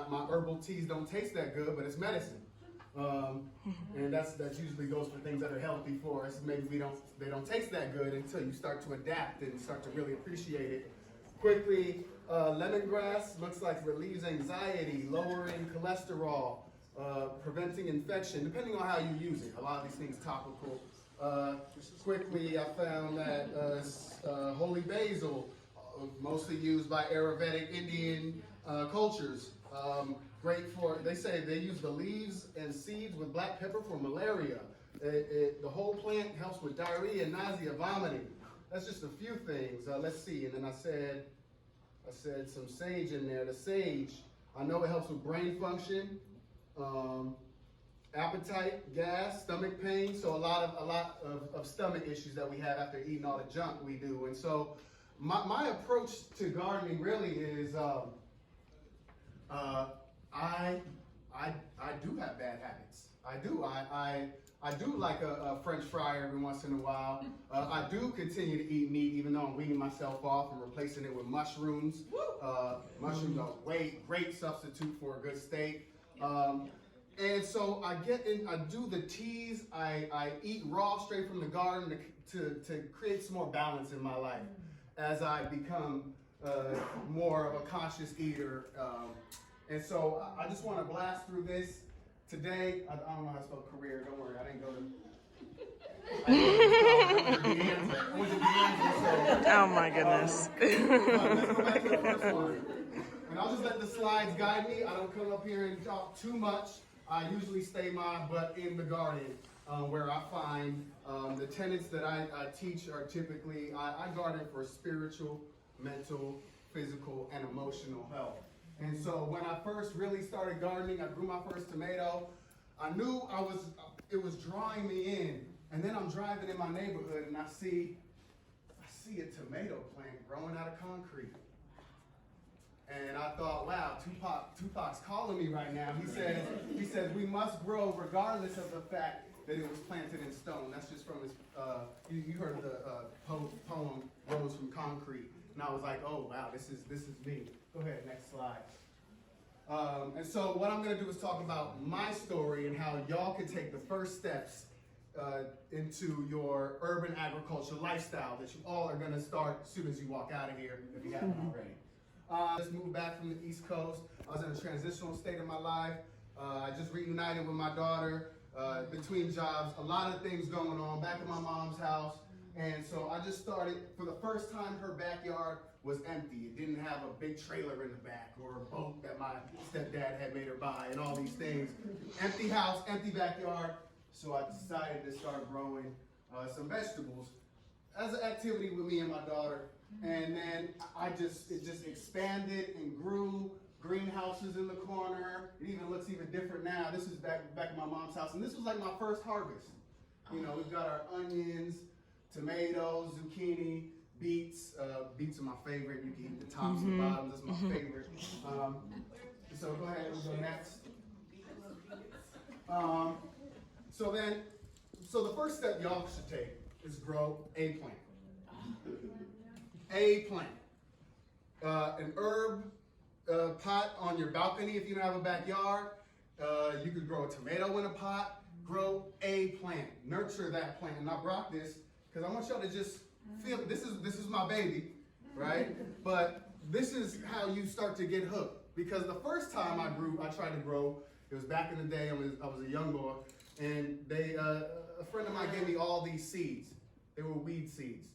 My herbal teas don't taste that good, but it's medicine. And that usually goes for things that are healthy for us. Maybe they don't taste that good until you start to adapt and start to really appreciate it. Quickly, lemongrass looks like relieves anxiety, lowering cholesterol, preventing infection, depending on how you use it. A lot of these things topical. Quickly, I found that holy basil, mostly used by Ayurvedic Indian cultures. Great for, they say they use the leaves and seeds with black pepper for malaria. The whole plant helps with diarrhea, nausea, vomiting. That's just a few things. Let's see, and then I said some sage in there. The sage, I know it helps with brain function, appetite, gas, stomach pain. So a lot of stomach issues that we have after eating all the junk we do. And so my approach to gardening really is I do have bad habits. I do. I do like a French fry every once in a while. I do continue to eat meat, even though I'm weaning myself off and replacing it with mushrooms. Mushrooms are great substitute for a good steak. And so I do the teas. I eat raw straight from the garden to create some more balance in my life as I become more of a conscious eater. And so I just want to blast through this today. I don't know how to spell career. Don't worry, I didn't go to. I went to DeAngelo, Oh my goodness. let's go back to the first one. And I'll just let the slides guide me. I don't come up here and talk too much. I usually stay my butt in the garden, where I find the tenets that I teach are typically, I garden for spiritual, mental, physical, and emotional health. And so when I first really started gardening, I grew my first tomato. I knew it was drawing me in. And then I'm driving in my neighborhood and I see a tomato plant growing out of concrete. And I thought, wow, Tupac's calling me right now. He says we must grow regardless of the fact that it was planted in stone. That's just from his, you heard of the poem, Rose from Concrete. And I was like, oh wow, this is me. Go ahead, next slide. And so what I'm going to do is talk about my story and how y'all can take the first steps into your urban agriculture lifestyle that you all are going to start as soon as you walk out of here, if you haven't already. Just moved back from the East Coast. I was in a transitional state of my life. I just reunited with my daughter between jobs, a lot of things going on back at my mom's house. And so I just started, for the first time, her backyard was empty. It didn't have a big trailer in the back or a boat that my stepdad had made her buy and all these things. Empty house, empty backyard. So I decided to start growing some vegetables as an activity with me and my daughter. And then it just expanded and grew. Greenhouses in the corner. It even looks even different now. This is back at my mom's house. And this was like my first harvest. You know, we've got our onions, tomatoes, zucchini, beets. Beets are my favorite. You can eat the tops and bottoms. That's my favorite. So go ahead, we'll go next. So the first step y'all should take is grow a plant. A plant. An herb pot on your balcony if you don't have a backyard. You could grow a tomato in a pot. Grow a plant. Nurture that plant. And I brought this because I want y'all to just feel, this is my baby, right? But this is how you start to get hooked. Because the first time I tried to grow, it was back in the day, I was a young boy, and a friend of mine gave me all these seeds. They were weed seeds.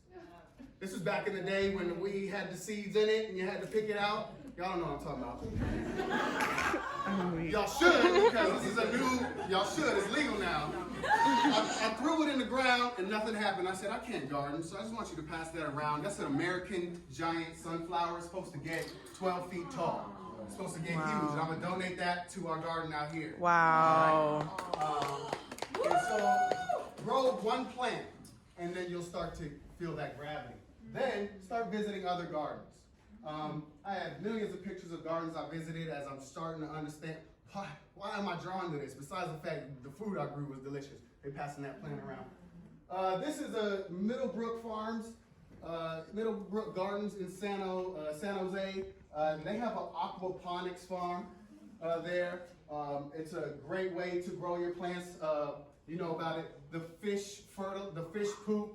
This was back in the day when the weed had the seeds in it and you had to pick it out. Y'all don't know what I'm talking about. Y'all should, because this is y'all should, it's legal now. I threw it in the ground and nothing happened. I said, I can't garden, so I just want you to pass that around. That's an American giant sunflower. It's supposed to get 12 feet tall. It's supposed to get huge. And I'm going to donate that to our garden out here. Wow. Right? And so, grow one plant, and then you'll start to feel that gravity. Then, start visiting other gardens. I have millions of pictures of gardens I visited as I'm starting to understand why am I drawn to this, besides the fact the food I grew was delicious. They're passing that plant around. This is a Middlebrook Farms, Middlebrook Gardens in San Jose. They have an aquaponics farm. there. It's a great way to grow your plants. You know about it. The fish poop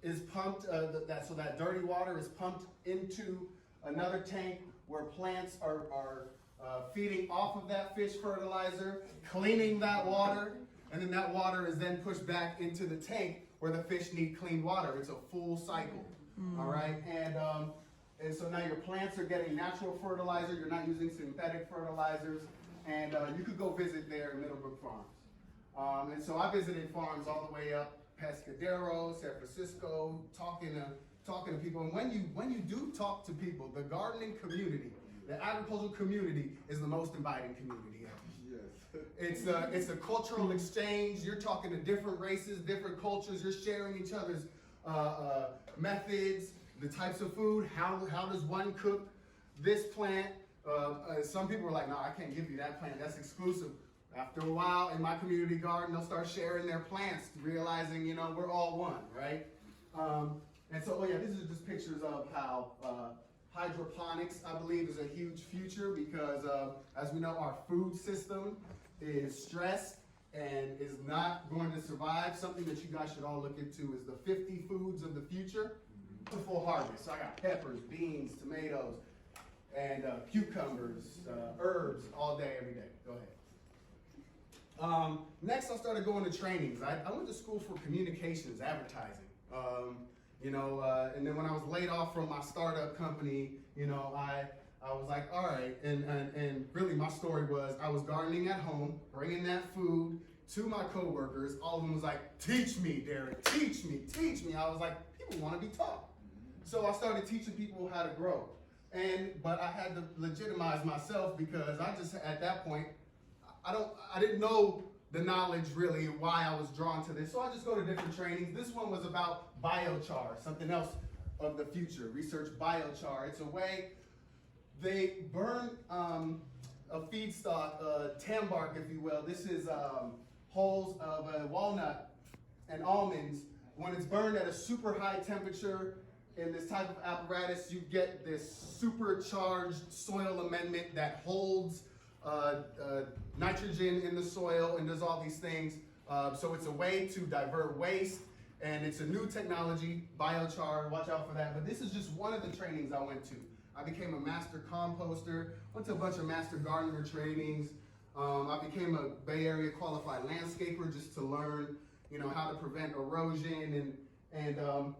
is pumped, so that dirty water is pumped into another tank where plants are feeding off of that fish fertilizer, cleaning that water, and then that water is then pushed back into the tank where the fish need clean water. It's a full cycle, all right? And so now your plants are getting natural fertilizer. You're not using synthetic fertilizers. And you could go visit there in Middlebrook Farms. And so I visited farms all the way up Pescadero, San Francisco, talking to people. And when you do talk to people, the gardening community, the agricultural community is the most inviting community ever. Yes. It's a cultural exchange. You're talking to different races, different cultures. You're sharing each other's methods, the types of food. How does one cook this plant? Some people are like, no, I can't give you that plant. That's exclusive. After a while, in my community garden, they'll start sharing their plants, realizing, you know, we're all one, right? And so, these are just pictures of how hydroponics, I believe, is a huge future because, as we know, our food system is stressed and is not going to survive. Something that you guys should all look into is the 50 foods of the future. The full harvest. So I got peppers, beans, tomatoes, and cucumbers, herbs, all day, every day. Go ahead. Next, I started going to trainings. I went to school for communications, advertising. And then when I was laid off from my startup company, I was like, all right. And really my story was I was gardening at home, bringing that food to my coworkers. All of them was like, teach me, Derek, teach me, teach me. I was like, people want to be taught. So I started teaching people how to grow. But I had to legitimize myself because I just, at that point, I didn't know the knowledge really why I was drawn to this. So I just go to different trainings. This one was about biochar, something else of the future. Research biochar. It's a way they burn a feedstock, tan bark, if you will. This is hulls of a walnut and almonds. When it's burned at a super high temperature, in this type of apparatus, you get this supercharged soil amendment that holds nitrogen in the soil and does all these things. So it's a way to divert waste, and it's a new technology, biochar, watch out for that. But this is just one of the trainings I went to. I became a master composter, went to a bunch of master gardener trainings. I became a Bay Area qualified landscaper just to learn, how to prevent erosion and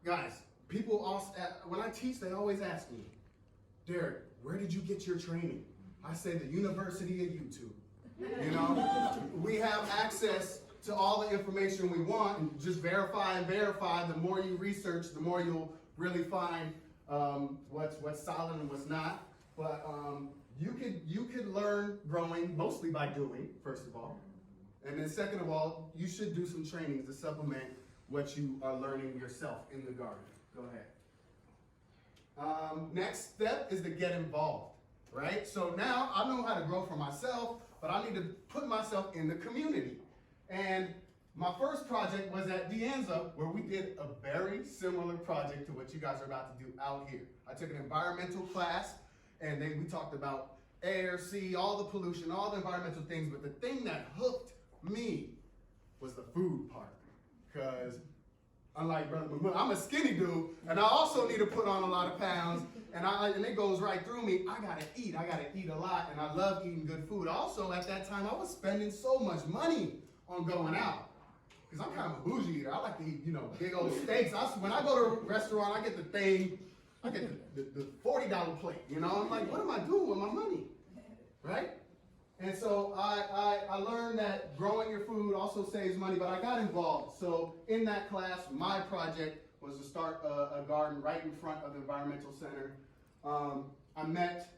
guys, people also, when I teach, they always ask me, Derek, where did you get your training? I say the University of YouTube. We have access to all the information we want, and just verify and verify. The more you research, the more you'll really find what's solid and what's not. But you could learn growing mostly by doing, first of all. And then second of all, you should do some trainings to supplement what you are learning yourself in the garden. Go ahead. Next step is to get involved, right? So now I know how to grow for myself, but I need to put myself in the community. And my first project was at De Anza, where we did a very similar project to what you guys are about to do out here. I took an environmental class, and we talked about air, sea, all the pollution, all the environmental things, but the thing that hooked me was the food part. Because unlike Brother Mahmoud, I'm a skinny dude, and I also need to put on a lot of pounds, and it goes right through me. I gotta eat a lot, and I love eating good food. Also, at that time, I was spending so much money on going out, because I'm kind of a bougie eater. I like to eat, big old steaks. When I go to a restaurant, I get the $40 plate, I'm like, what am I doing with my money, right? And so I learned that growing your food also saves money, but I got involved. So in that class, my project was to start a garden right in front of the environmental center. I met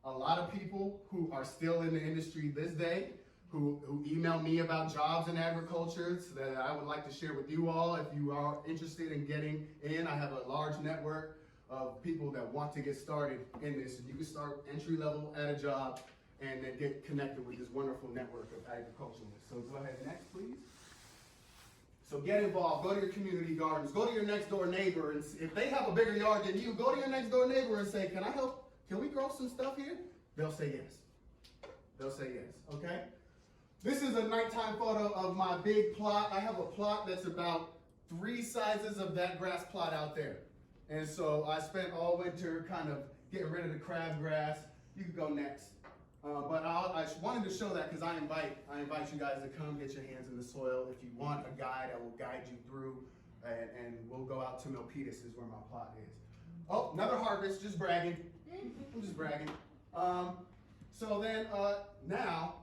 a lot of people who are still in the industry this day, who email me about jobs in agriculture that I would like to share with you all. If you are interested in getting in, I have a large network of people that want to get started in this. You can start entry level at a job and then get connected with this wonderful network of agriculturalists. So go ahead, next, please. So get involved, go to your community gardens, go to your next door neighbor, and if they have a bigger yard than you, go to your next door neighbor and say, can I help? Can we grow some stuff here? They'll say yes. They'll say yes, okay? This is a nighttime photo of my big plot. I have a plot that's about 3 sizes of that grass plot out there. And so I spent all winter kind of getting rid of the crabgrass. You can go next. But I wanted to show that because I invite you guys to come get your hands in the soil. If you want a guide, I will guide you through, and we'll go out to Milpitas is where my plot is. Oh, another harvest, just bragging. I'm just bragging. So then now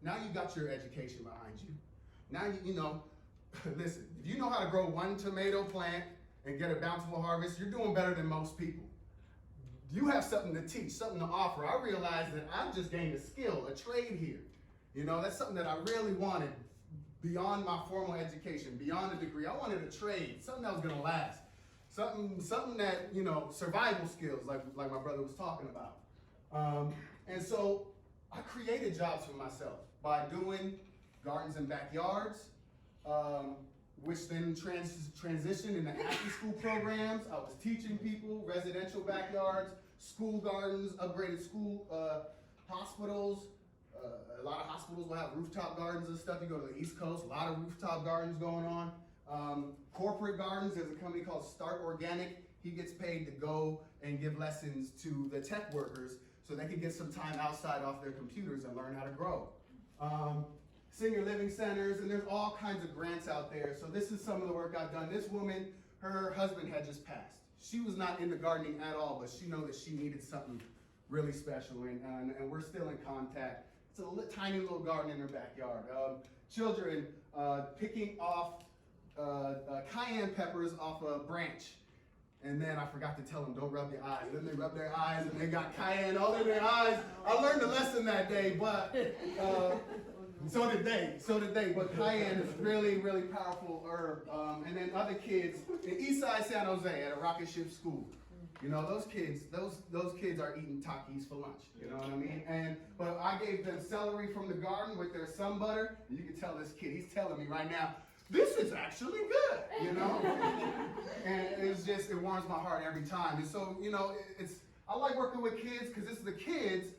you got your education behind you. Now you know, listen, if you know how to grow 1 tomato plant and get a bountiful harvest, you're doing better than most people. You have something to teach, something to offer. I realized that I've just gained a skill, a trade here. You know, that's something that I really wanted beyond my formal education, beyond a degree. I wanted a trade, something that was gonna last. Something that, you know, survival skills, like my brother was talking about. And so I created jobs for myself by doing gardens and backyards, which then transitioned into after-school programs. I was teaching people residential backyards, school gardens, upgraded school hospitals. A lot of hospitals will have rooftop gardens and stuff. You go to the East Coast, a lot of rooftop gardens going on. Corporate gardens, there's a company called Start Organic. He gets paid to go and give lessons to the tech workers so they can get some time outside off their computers and learn how to grow. Senior living centers, and there's all kinds of grants out there. So this is some of the work I've done. This woman, her husband had just passed. She was not into gardening at all, but she knew that she needed something really special, and we're still in contact. It's a tiny little garden in her backyard. Children picking off cayenne peppers off a branch. And then I forgot to tell them, don't rub your eyes. Then they rub their eyes and they got cayenne all in their eyes. I learned a lesson that day, but so did they. But cayenne is really, really powerful herb. And then other kids in Eastside San Jose at a rocket ship school. You know, those kids are eating Takis for lunch. You know what I mean? But I gave them celery from the garden with their sun butter. And you can tell this kid, he's telling me right now, this is actually good, you know? And it warms my heart every time. And so, you know, I like working with kids because it's the kids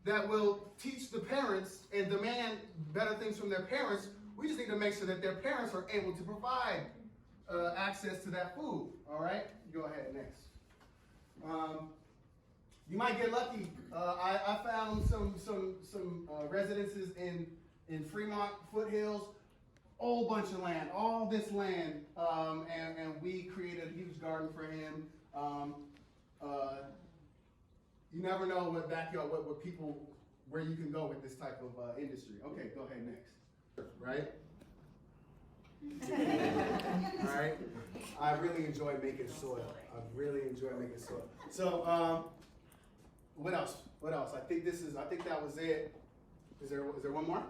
that will teach the parents and demand better things from their parents. We just need to make sure that their parents are able to provide access to that food, all right? Go ahead, next. You might get lucky. I found some residences in Fremont Foothills. Whole bunch of land, all this land, and we created a huge garden for him. You never know what backyard, where you can go with this type of industry. Okay, go ahead next. Right? All right. I really enjoy making soil. So, what else? I think that was it. Is there one more?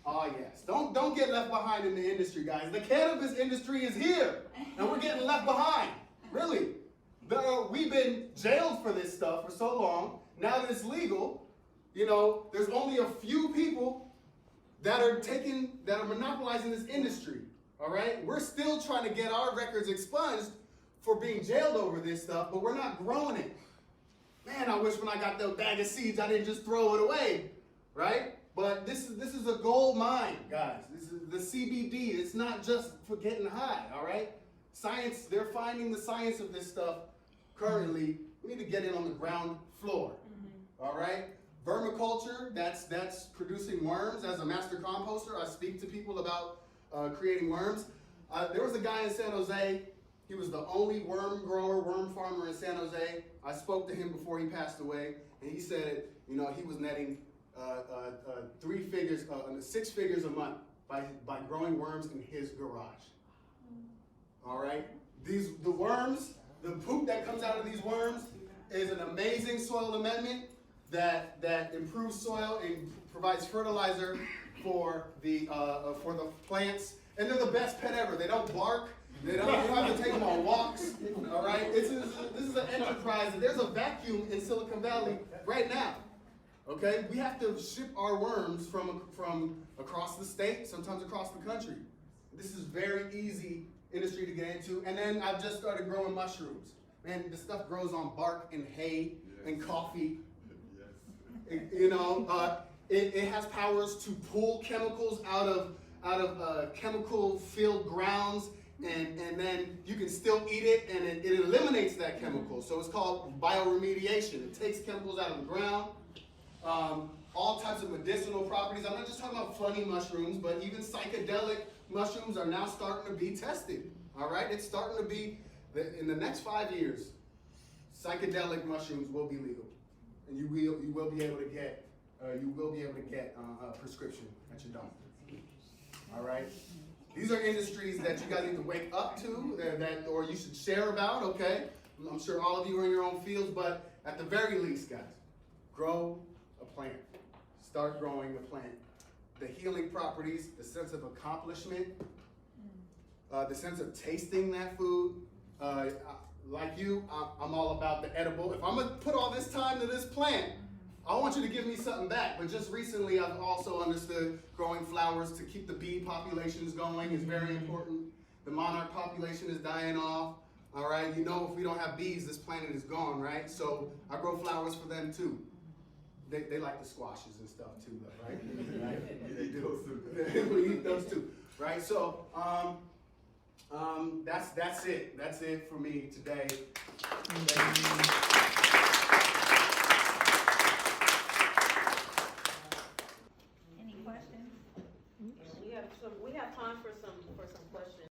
Oh yes, don't get left behind in the industry, guys. The cannabis industry is here, and we're getting left behind. Really, we've been jailed for this stuff for so long. Now that it's legal, you know, there's only a few people that are monopolizing this industry. All right, we're still trying to get our records expunged for being jailed over this stuff, but we're not growing it. Man, I wish when I got the bag of seeds, I didn't just throw it away, right? But this is a gold mine, guys. This is the CBD. It's not just for getting high, all right? Science, they're finding the science of this stuff currently. We need to get in on the ground floor, all right? Vermiculture, that's producing worms. As a master composter, I speak to people about creating worms. There was a guy in San Jose. He was the only worm grower, worm farmer in San Jose. I spoke to him before he passed away, and he said, you know, he was netting 6 figures a month by growing worms in his garage. All right, the worms, the poop that comes out of these worms is an amazing soil amendment that improves soil and provides fertilizer for the plants, and they're the best pet ever. They don't bark. You don't have to take them on walks. All right, this is an enterprise. There's a vacuum in Silicon Valley right now. Okay, we have to ship our worms from across the state, sometimes across the country. This is very easy industry to get into. And then I've just started growing mushrooms. Man, the stuff grows on bark and hay and coffee. It has powers to pull chemicals out of chemical-filled grounds, and then you can still eat it, and it eliminates that chemical. So it's called bioremediation. It takes chemicals out of the ground. All types of medicinal properties. I'm not just talking about funny mushrooms, but even psychedelic mushrooms are now starting to be tested. All right, it's starting to be in the next 5 years. Psychedelic mushrooms will be legal, and you will be able to get a prescription at your doctor. All right, these are industries that you guys need to wake up to, or you should share about. Okay, I'm sure all of you are in your own fields, but at the very least, guys, grow a plant. Start growing the plant. The healing properties, the sense of accomplishment, the sense of tasting that food. Like you, I'm all about the edible. If I'm gonna put all this time to this plant, I want you to give me something back. But just recently, I've also understood growing flowers to keep the bee populations going is very important. The monarch population is dying off. All right, you know, if we don't have bees, this planet is gone, right? So I grow flowers for them too. They like the squashes and stuff too, though, right? Right? They do. We eat those too, right? So that's it. That's it for me today. Thank you.